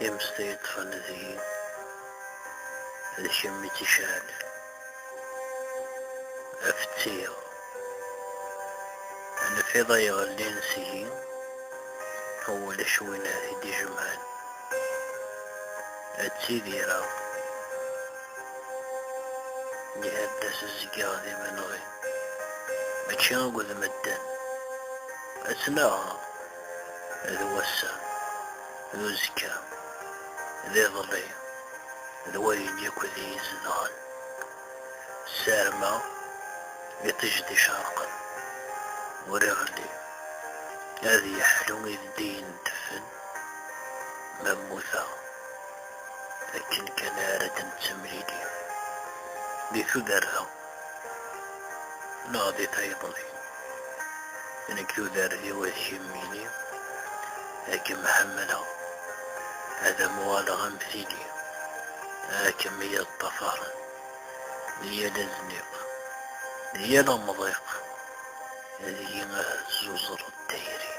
يمستيط فنذي الشم تشال أفتيغ أنا في ضيغ اللي نسيه هو لشوينا هدي جمال أتسيدي راه يهدس الزقاضي من غي ماشي نقول مدن أسناها ذو وسع ذو زكا ذي ظلي ذو وين يكو ذي زنان سارما يتجدي شرقا ورغلي هذه حلومي الدين دفن مموثا لكن كان أرد تمريدي بثذرها ناضي تيضلي انك ثذرها وثيميني لكن محمدا هذا موالغا مثيلي كمية طفارا ليا لزنيق ليا لمضيق هذه زوزر الديري